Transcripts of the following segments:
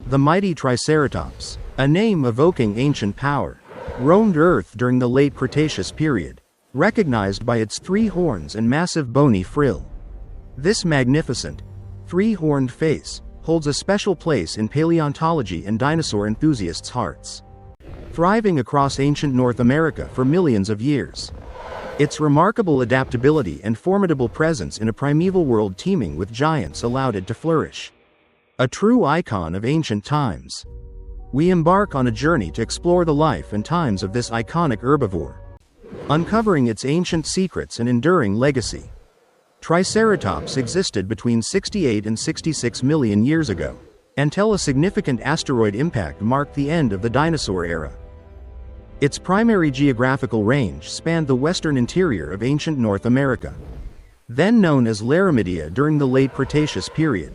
The mighty Triceratops, a name evoking ancient power, roamed Earth during the Late Cretaceous period, recognized by its 3 horns and massive bony frill. This magnificent, 3-horned face holds a special place in paleontology and dinosaur enthusiasts' hearts. Thriving across ancient North America for millions of years, its remarkable adaptability and formidable presence in a primeval world teeming with giants allowed it to flourish. A true icon of ancient times. We embark on a journey to explore the life and times of this iconic herbivore, uncovering its ancient secrets and enduring legacy. Triceratops existed between 68 and 66 million years ago, until a significant asteroid impact marked the end of the dinosaur era. Its primary geographical range spanned the western interior of ancient North America, then known as Laramidia during the Late Cretaceous period.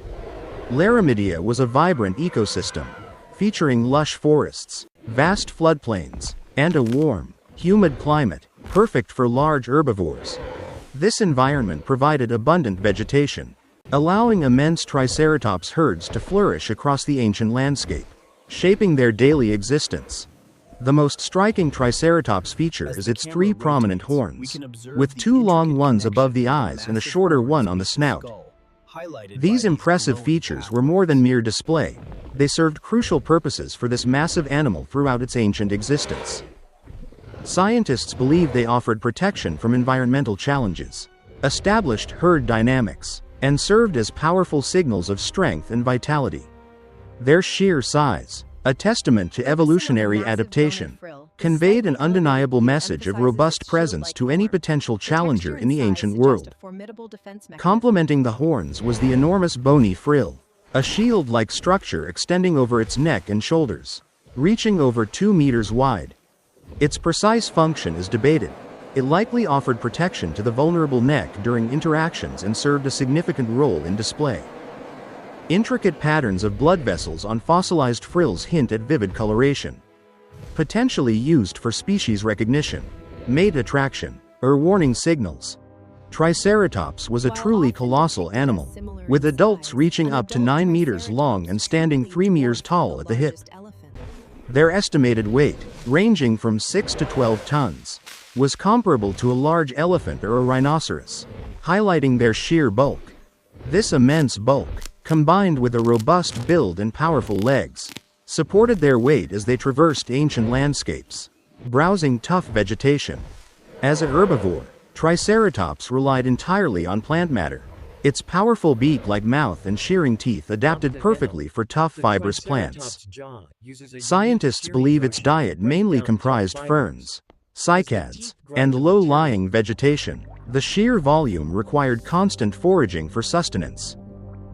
Laramidia was a vibrant ecosystem, featuring lush forests, vast floodplains, and a warm, humid climate, perfect for large herbivores. This environment provided abundant vegetation, allowing immense Triceratops herds to flourish across the ancient landscape, shaping their daily existence. The most striking Triceratops feature is its 3 prominent horns, with 2 long ones above the eyes and a shorter one on the snout. These impressive features were more than mere display. They served crucial purposes for this massive animal throughout its ancient existence. Scientists believe they offered protection from environmental challenges, established herd dynamics, and served as powerful signals of strength and vitality. Their sheer size, a testament to evolutionary adaptation, conveyed an undeniable message of robust presence to any potential challenger in the ancient world. Complementing the horns was the enormous bony frill, a shield-like structure extending over its neck and shoulders, reaching over 2 meters wide. Its precise function is debated. It likely offered protection to the vulnerable neck during interactions and served a significant role in display. Intricate patterns of blood vessels on fossilized frills hint at vivid coloration, potentially used for species recognition, mate attraction, or warning signals. Triceratops was a truly colossal animal, with adults reaching up to 9 meters long and standing 3 meters tall at the hip. Their estimated weight, ranging from 6 to 12 tons, was comparable to a large elephant or a rhinoceros, highlighting their sheer bulk. This immense bulk, combined with a robust build and powerful legs, supported their weight as they traversed ancient landscapes, browsing tough vegetation. As a herbivore, Triceratops relied entirely on plant matter. Its powerful beak-like mouth and shearing teeth adapted perfectly for tough fibrous plants. Scientists believe its diet mainly comprised ferns, cycads, and low-lying vegetation. The sheer volume required constant foraging for sustenance.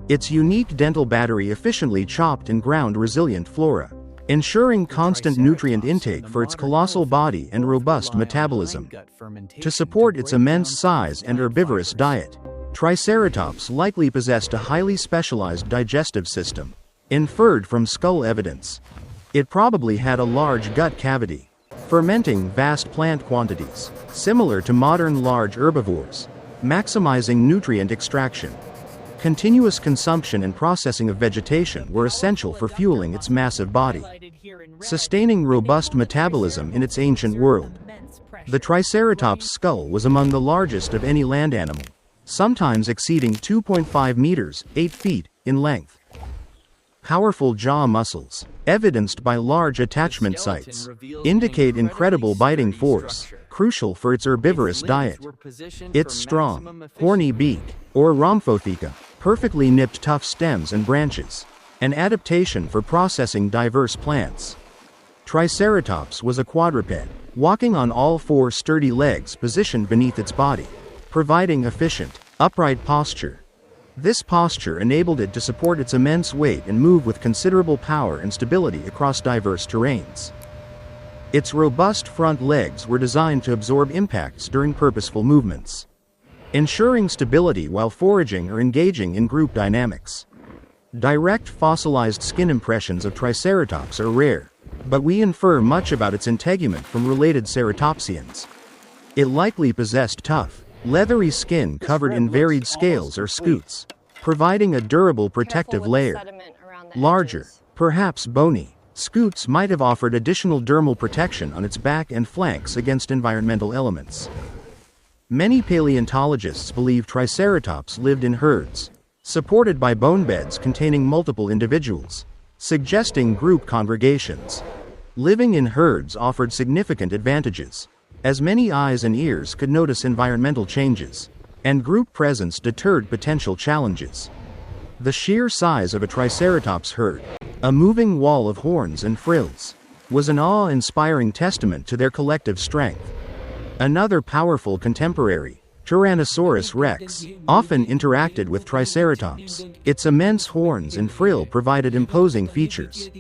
Its unique dental battery efficiently chopped and ground resilient flora, ensuring constant nutrient intake for its colossal body and robust metabolism. To support its immense size and herbivorous diet, Triceratops likely possessed a highly specialized digestive system, inferred from skull evidence. It probably had a large gut cavity, fermenting vast plant quantities, similar to modern large herbivores, maximizing nutrient extraction. Continuous consumption and processing of vegetation were essential for fueling its massive body, sustaining robust metabolism in its ancient world. The Triceratops skull was among the largest of any land animal, sometimes exceeding 2.5 meters, 8 feet, in length. Powerful jaw muscles, evidenced by large attachment sites, indicate incredible biting force, crucial for its herbivorous diet. Its strong, horny beak, or rhomphothica, perfectly nipped tough stems and branches, an adaptation for processing diverse plants. Triceratops was a quadruped, walking on all 4 sturdy legs positioned beneath its body, providing efficient, upright posture. This posture enabled it to support its immense weight and move with considerable power and stability across diverse terrains. Its robust front legs were designed to absorb impacts during purposeful movements, ensuring stability while foraging or engaging in group dynamics. Direct fossilized skin impressions of Triceratops are rare, but we infer much about its integument from related ceratopsians. It likely possessed tough, leathery skin covered in varied scales or scutes, providing a durable protective layer. Larger, Perhaps bony, scutes might have offered additional dermal protection on its back and flanks against environmental elements. Many paleontologists believe Triceratops lived in herds, supported by bone beds containing multiple individuals, suggesting group congregations. Living in herds offered significant advantages, as many eyes and ears could notice environmental changes, and group presence deterred potential challenges. The sheer size of a Triceratops herd, a moving wall of horns and frills, was an awe-inspiring testament to their collective strength. Another powerful contemporary, Tyrannosaurus rex, often interacted with Triceratops. Its immense horns and frill provided imposing features.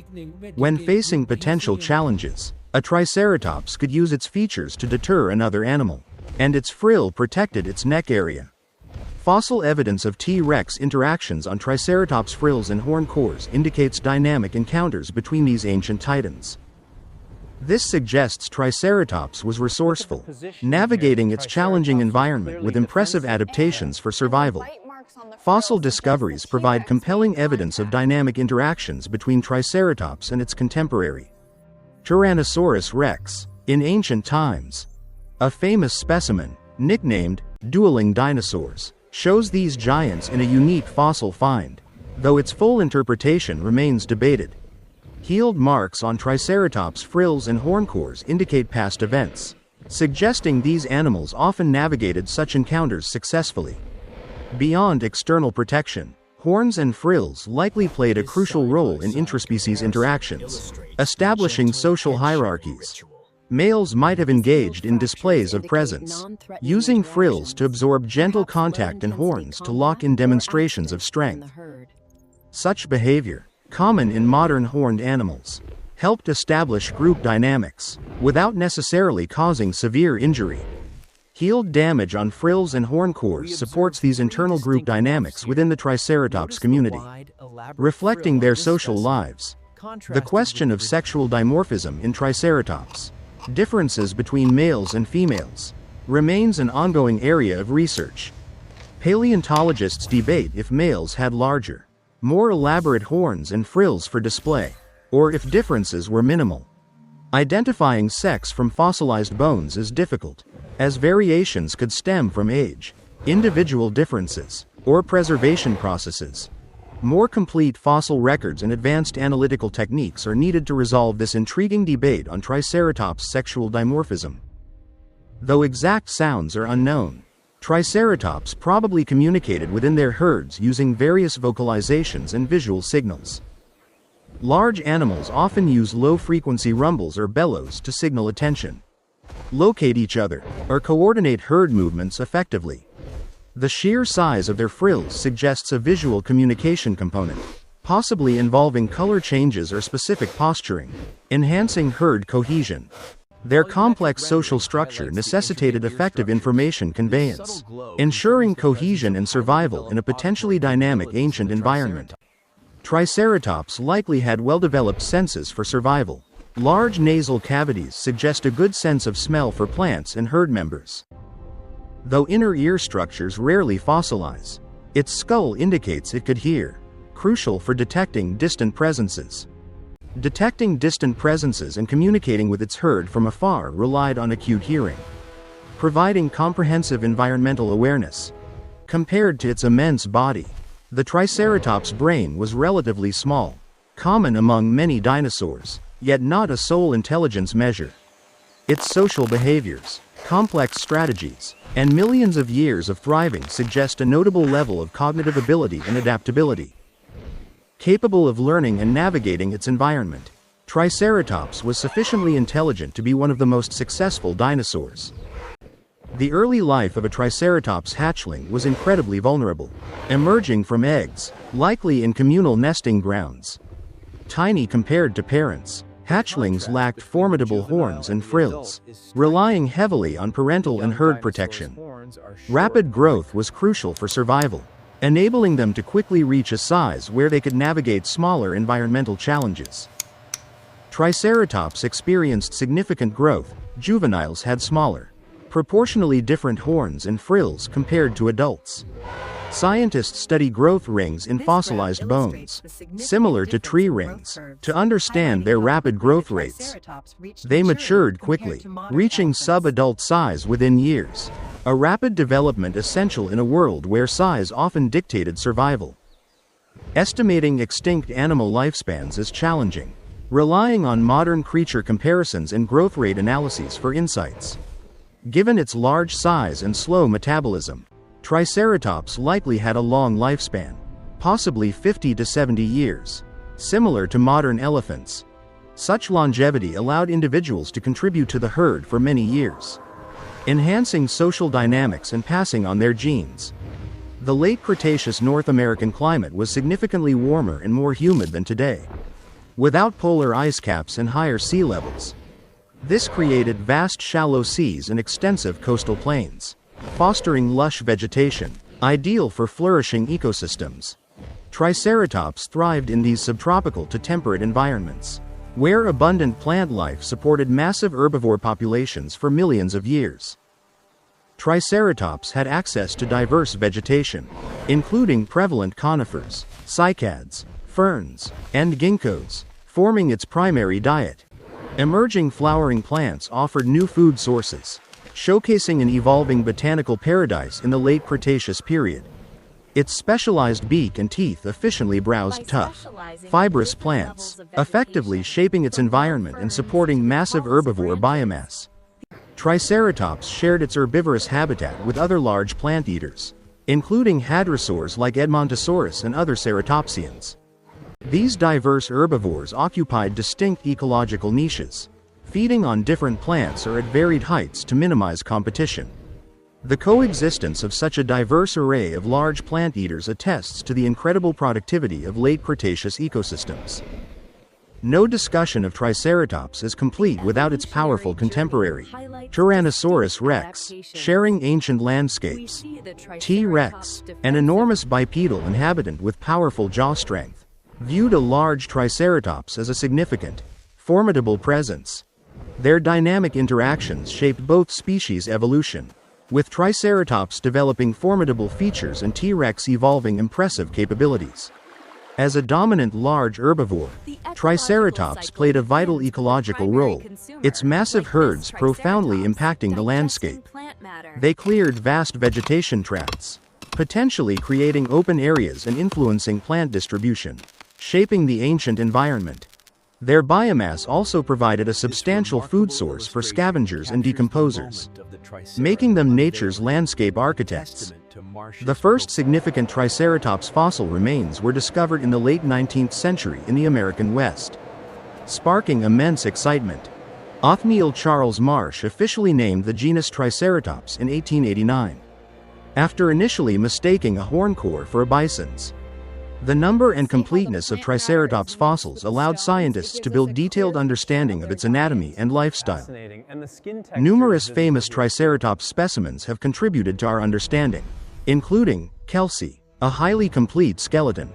When facing potential challenges, a Triceratops could use its features to deter another animal, and its frill protected its neck area. Fossil evidence of T-Rex interactions on Triceratops frills and horn cores indicates dynamic encounters between these ancient titans. This suggests Triceratops was resourceful, navigating its challenging environment with impressive adaptations for survival. Fossil discoveries provide compelling evidence of dynamic interactions between Triceratops and its contemporary, Tyrannosaurus rex, in ancient times. A famous specimen, nicknamed dueling dinosaurs, shows these giants in a unique fossil find, though its full interpretation remains debated. Healed marks on Triceratops' frills and horn cores indicate past events, suggesting these animals often navigated such encounters successfully. Beyond external protection, horns and frills likely played a crucial role in intraspecies interactions, establishing social hierarchies. Males might have engaged in displays of presence, using frills to absorb gentle contact and horns to lock in demonstrations of strength. Such behavior, common in modern horned animals, helped establish group dynamics, without necessarily causing severe injury. Healed damage on frills and horn cores supports these internal group dynamics within the Triceratops community, reflecting their social lives. The question of sexual dimorphism in Triceratops, differences between males and females, remains an ongoing area of research. Paleontologists debate if males had larger, more elaborate horns and frills for display, or if differences were minimal. Identifying sex from fossilized bones is difficult, as variations could stem from age, individual differences, or preservation processes. More complete fossil records and advanced analytical techniques are needed to resolve this intriguing debate on Triceratops' sexual dimorphism. Though exact sounds are unknown, Triceratops probably communicated within their herds using various vocalizations and visual signals. Large animals often use low-frequency rumbles or bellows to signal attention, locate each other, or coordinate herd movements effectively. The sheer size of their frills suggests a visual communication component, possibly involving color changes or specific posturing, enhancing herd cohesion. Their complex social structure necessitated effective information conveyance, ensuring cohesion and survival in a potentially dynamic ancient environment. Triceratops likely had well-developed senses for survival. Large nasal cavities suggest a good sense of smell for plants and herd members. Though inner ear structures rarely fossilize, its skull indicates it could hear, crucial for detecting distant presences. Detecting distant presences and communicating with its herd from afar relied on acute hearing, providing comprehensive environmental awareness. Compared to its immense body, the Triceratops' brain was relatively small, common among many dinosaurs, yet not a sole intelligence measure. Its social behaviors, complex strategies, and millions of years of thriving suggest a notable level of cognitive ability and adaptability. Capable of learning and navigating its environment, Triceratops was sufficiently intelligent to be one of the most successful dinosaurs. The early life of a Triceratops hatchling was incredibly vulnerable, emerging from eggs, likely in communal nesting grounds. Tiny compared to parents, hatchlings lacked formidable horns and frills, relying heavily on parental and herd protection. Rapid growth was crucial for survival, enabling them to quickly reach a size where they could navigate smaller environmental challenges. Triceratops experienced significant growth. Juveniles had smaller, proportionally different horns and frills compared to adults. Scientists study growth rings in fossilized bones, similar to tree rings, to understand their rapid growth rates. They matured quickly, reaching sub-adult size within years. A rapid development essential in a world where size often dictated survival. Estimating extinct animal lifespans is challenging, relying on modern creature comparisons and growth rate analyses for insights. Given its large size and slow metabolism, Triceratops likely had a long lifespan, possibly 50 to 70 years, similar to modern elephants. Such longevity allowed individuals to contribute to the herd for many years, enhancing social dynamics and passing on their genes. The late Cretaceous North American climate was significantly warmer and more humid than today, without polar ice caps and higher sea levels. This created vast shallow seas and extensive coastal plains, fostering lush vegetation, ideal for flourishing ecosystems. Triceratops thrived in these subtropical to temperate environments, where abundant plant life supported massive herbivore populations for millions of years. Triceratops had access to diverse vegetation, including prevalent conifers, cycads, ferns, and ginkgos, forming its primary diet. Emerging flowering plants offered new food sources, showcasing an evolving botanical paradise in the late Cretaceous period. Its specialized beak and teeth efficiently browsed tough, fibrous plants, effectively shaping its environment and supporting massive herbivore biomass. Triceratops shared its herbivorous habitat with other large plant eaters, including hadrosaurs like Edmontosaurus and other ceratopsians. These diverse herbivores occupied distinct ecological niches, feeding on different plants or at varied heights to minimize competition. The coexistence of such a diverse array of large plant eaters attests to the incredible productivity of late Cretaceous ecosystems. No discussion of Triceratops is complete without its powerful contemporary, Tyrannosaurus rex, sharing ancient landscapes. T. rex, an enormous bipedal inhabitant with powerful jaw strength, viewed a large Triceratops as a significant, formidable presence. Their dynamic interactions shaped both species' evolution, with Triceratops developing formidable features and T. rex evolving impressive capabilities. As a dominant large herbivore, Triceratops played a vital ecological role, its massive herds profoundly impacting the landscape. They cleared vast vegetation tracts, potentially creating open areas and influencing plant distribution, shaping the ancient environment. Their biomass also provided a substantial food source for scavengers and decomposers, making them nature's landscape architects. The first significant Triceratops fossil remains were discovered in the late 19th century in the American West, sparking immense excitement. Othniel Charles Marsh officially named the genus Triceratops in 1889, after initially mistaking a horncore for a bison's. The number and completeness of Triceratops fossils allowed scientists to build detailed understanding of its anatomy and lifestyle. Numerous famous Triceratops specimens have contributed to our understanding, including Kelsey, a highly complete skeleton.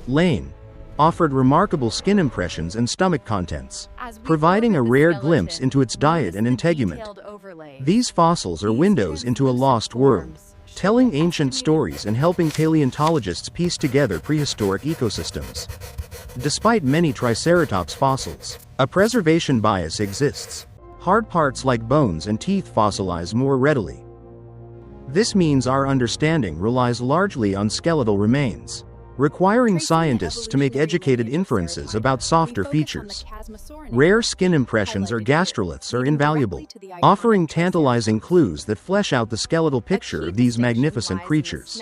Lane offered remarkable skin impressions and stomach contents, providing a rare glimpse into its diet and integument. These fossils are windows into a lost world, telling ancient stories and helping paleontologists piece together prehistoric ecosystems. Despite many Triceratops fossils, a preservation bias exists. Hard parts like bones and teeth fossilize more readily. This means our understanding relies largely on skeletal remains, requiring scientists to make educated inferences about softer features. Rare skin impressions or gastroliths are invaluable, offering tantalizing clues that flesh out the skeletal picture of these magnificent creatures.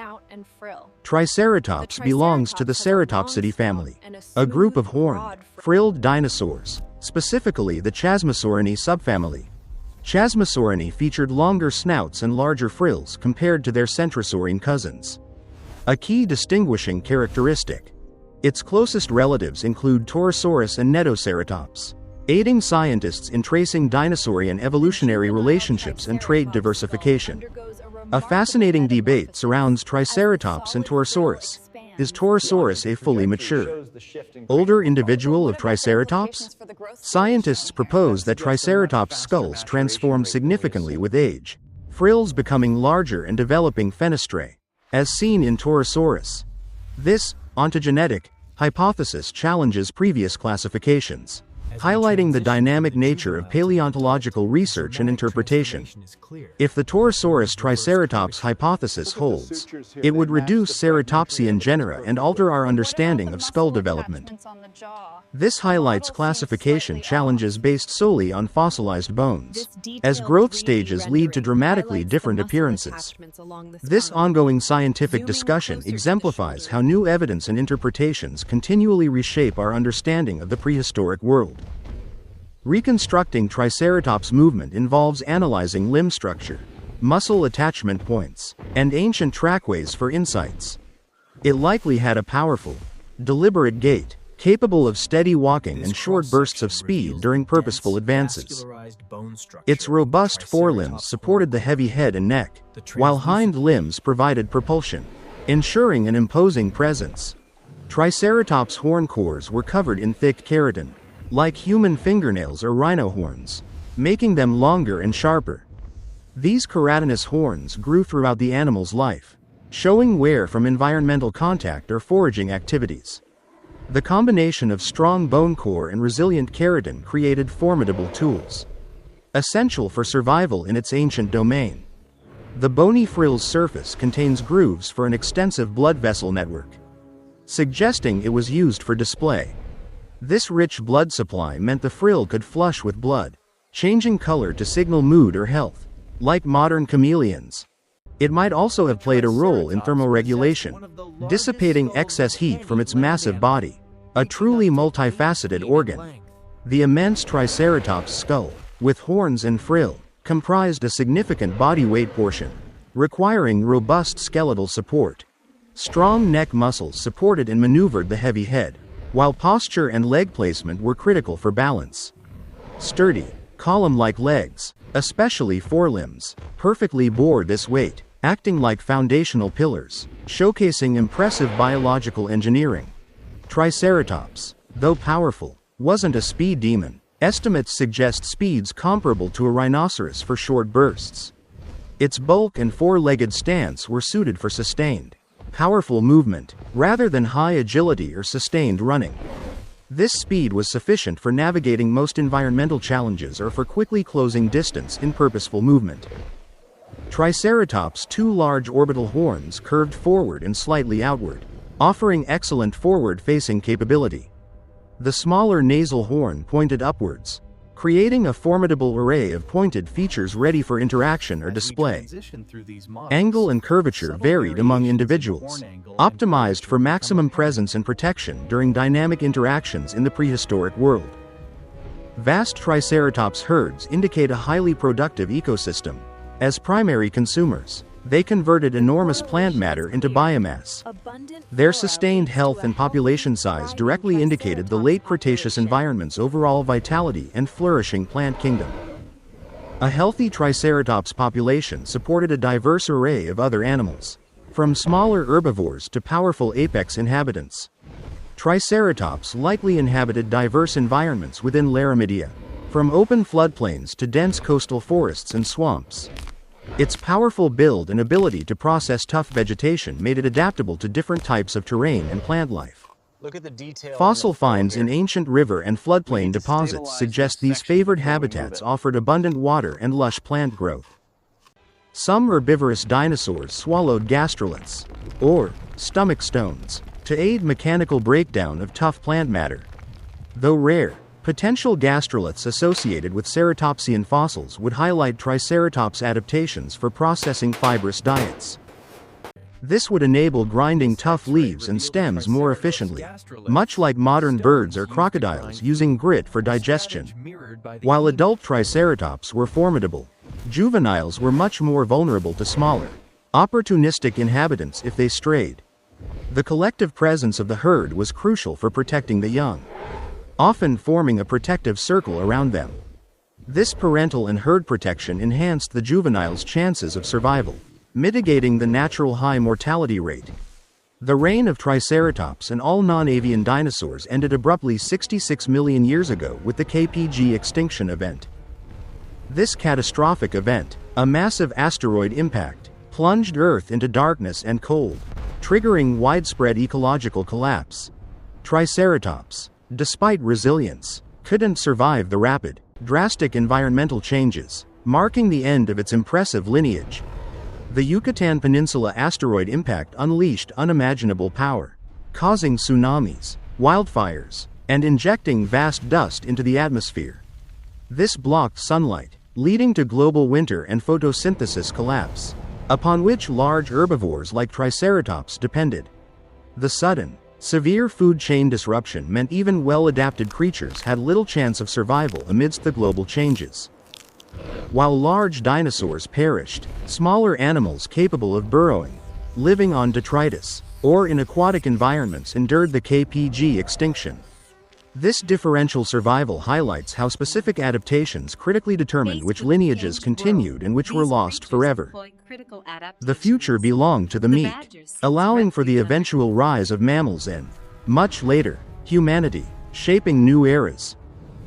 Triceratops belongs to the Ceratopsidae family, a group of horned, frilled dinosaurs, specifically the Chasmosaurinae subfamily. Chasmosaurinae featured longer snouts and larger frills compared to their centrosaurine cousins, a key distinguishing characteristic. Its closest relatives include Torosaurus and Netoceratops, aiding scientists in tracing dinosaurian evolutionary relationships and trait diversification. A fascinating debate surrounds Triceratops and Torosaurus. Is Torosaurus a fully mature, older individual of Triceratops? Scientists propose that Triceratops' skulls transformed significantly with age, frills becoming larger and developing fenestrae, as seen in Torosaurus. This ontogenetic hypothesis challenges previous classifications, highlighting the dynamic nature of paleontological research and interpretation. If the Torosaurus Triceratops hypothesis holds, it would reduce ceratopsian genera and alter our understanding of skull development. This highlights classification challenges based solely on fossilized bones, as growth stages lead to dramatically different appearances. This ongoing scientific discussion exemplifies how new evidence and interpretations continually reshape our understanding of the prehistoric world. Reconstructing Triceratops' movement involves analyzing limb structure, muscle attachment points, and ancient trackways for insights. It likely had a powerful, deliberate gait, capable of steady walking and short bursts of speed during purposeful advances. Its robust forelimbs supported the heavy head and neck, while hind limbs provided propulsion, ensuring an imposing presence. Triceratops' horn cores were covered in thick keratin, like human fingernails or rhino horns, making them longer and sharper. These keratinous horns grew throughout the animal's life, showing wear from environmental contact or foraging activities. The combination of strong bone core and resilient keratin created formidable tools, essential for survival in its ancient domain. The bony frill's surface contains grooves for an extensive blood vessel network, suggesting it was used for display. This rich blood supply meant the frill could flush with blood, changing color to signal mood or health, like modern chameleons. It might also have played a role in thermoregulation, dissipating excess heat from its massive body, a truly multifaceted organ. The immense Triceratops skull, with horns and frill, comprised a significant body weight portion, requiring robust skeletal support. Strong neck muscles supported and maneuvered the heavy head, while posture and leg placement were critical for balance. Sturdy, column-like legs, especially forelimbs, perfectly bore this weight, acting like foundational pillars, showcasing impressive biological engineering. Triceratops, though powerful, wasn't a speed demon. Estimates suggest speeds comparable to a rhinoceros for short bursts. Its bulk and four-legged stance were suited for sustained, powerful movement, rather than high agility or sustained running. This speed was sufficient for navigating most environmental challenges or for quickly closing distance in purposeful movement. Triceratops' two large orbital horns curved forward and slightly outward, offering excellent forward-facing capability. The smaller nasal horn pointed upwards, creating a formidable array of pointed features ready for interaction or display. Angle and curvature varied among individuals, optimized for maximum presence and protection during dynamic interactions in the prehistoric world. Vast Triceratops herds indicate a highly productive ecosystem. As primary consumers, they converted enormous plant matter into biomass. Their sustained health and population size directly indicated the late Cretaceous environment's overall vitality and flourishing plant kingdom. A healthy Triceratops population supported a diverse array of other animals, from smaller herbivores to powerful apex inhabitants. Triceratops likely inhabited diverse environments within Laramidia, from open floodplains to dense coastal forests and swamps. Its powerful build and ability to process tough vegetation made it adaptable to different types of terrain and plant life. Fossil finds in ancient river and floodplain deposits suggest these favored habitats offered abundant water and lush plant growth. Some herbivorous dinosaurs swallowed gastroliths, or stomach stones, to aid mechanical breakdown of tough plant matter. Though rare, potential gastroliths associated with ceratopsian fossils would highlight Triceratops' adaptations for processing fibrous diets. This would enable grinding tough leaves and stems more efficiently, much like modern birds or crocodiles using grit for digestion. While adult Triceratops were formidable, juveniles were much more vulnerable to smaller, opportunistic inhabitants if they strayed. The collective presence of the herd was crucial for protecting the young, often forming a protective circle around them. This parental and herd protection enhanced the juvenile's chances of survival, mitigating the natural high mortality rate. The reign of Triceratops and all non-avian dinosaurs ended abruptly 66 million years ago with the KPG extinction event. This catastrophic event, a massive asteroid impact, plunged Earth into darkness and cold, triggering widespread ecological collapse. Triceratops, despite resilience, couldn't survive the rapid, drastic environmental changes, marking the end of its impressive lineage. The Yucatan Peninsula asteroid impact unleashed unimaginable power, causing tsunamis, wildfires, and injecting vast dust into the atmosphere. This blocked sunlight, leading to global winter and photosynthesis collapse, upon which large herbivores like Triceratops depended. The sudden, severe food chain disruption meant even well-adapted creatures had little chance of survival amidst the global changes. While large dinosaurs perished, smaller animals capable of burrowing, living on detritus, or in aquatic environments endured the KPG extinction. This differential survival highlights how specific adaptations critically determined which lineages continued and which were lost forever. The future belonged to the meek, allowing for the eventual rise of mammals and, much later, humanity, shaping new eras.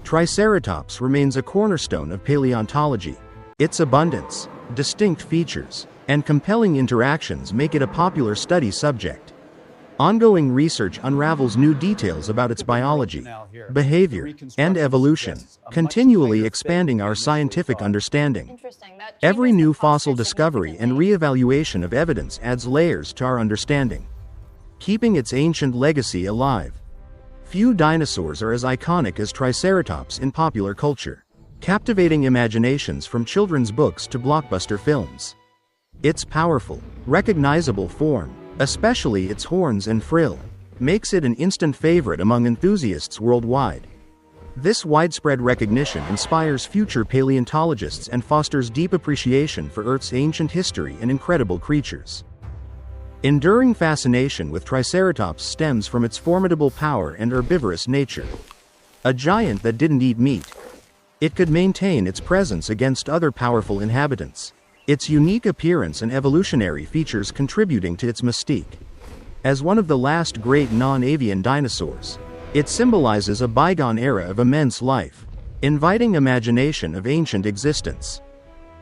Triceratops remains a cornerstone of paleontology. Its abundance, distinct features, and compelling interactions make it a popular study subject. Ongoing research unravels new details about its biology, behavior, and evolution, continually expanding our scientific understanding. Every new fossil discovery and re-evaluation of evidence adds layers to our understanding, keeping its ancient legacy alive. Few dinosaurs are as iconic as Triceratops in popular culture, captivating imaginations from children's books to blockbuster films. Its powerful, recognizable form, especially its horns and frill, makes it an instant favorite among enthusiasts worldwide. This widespread recognition inspires future paleontologists and fosters deep appreciation for Earth's ancient history and incredible creatures. Enduring fascination with Triceratops stems from its formidable power and herbivorous nature. A giant that didn't eat meat, it could maintain its presence against other powerful inhabitants, its unique appearance and evolutionary features contributing to its mystique. As one of the last great non-avian dinosaurs, it symbolizes a bygone era of immense life, inviting imagination of ancient existence.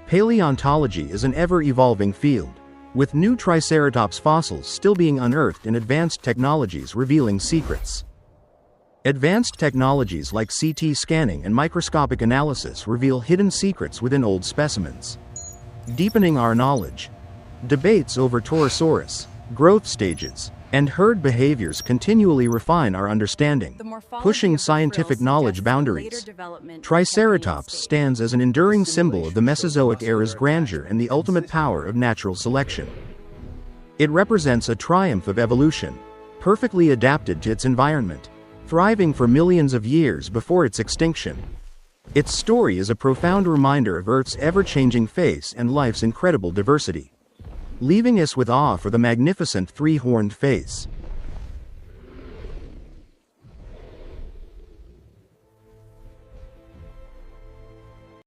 Paleontology is an ever-evolving field, with new Triceratops fossils still being unearthed and advanced technologies revealing secrets. Advanced technologies like CT scanning and microscopic analysis reveal hidden secrets within old specimens, deepening our knowledge. Debates over Torosaurus, growth stages, and herd behaviors continually refine our understanding, pushing scientific knowledge boundaries. Triceratops stands as an enduring symbol of the Mesozoic era's grandeur and the ultimate power of natural selection. It represents a triumph of evolution, perfectly adapted to its environment, thriving for millions of years before its extinction. Its story is a profound reminder of Earth's ever-changing face and life's incredible diversity, leaving us with awe for the magnificent three-horned face.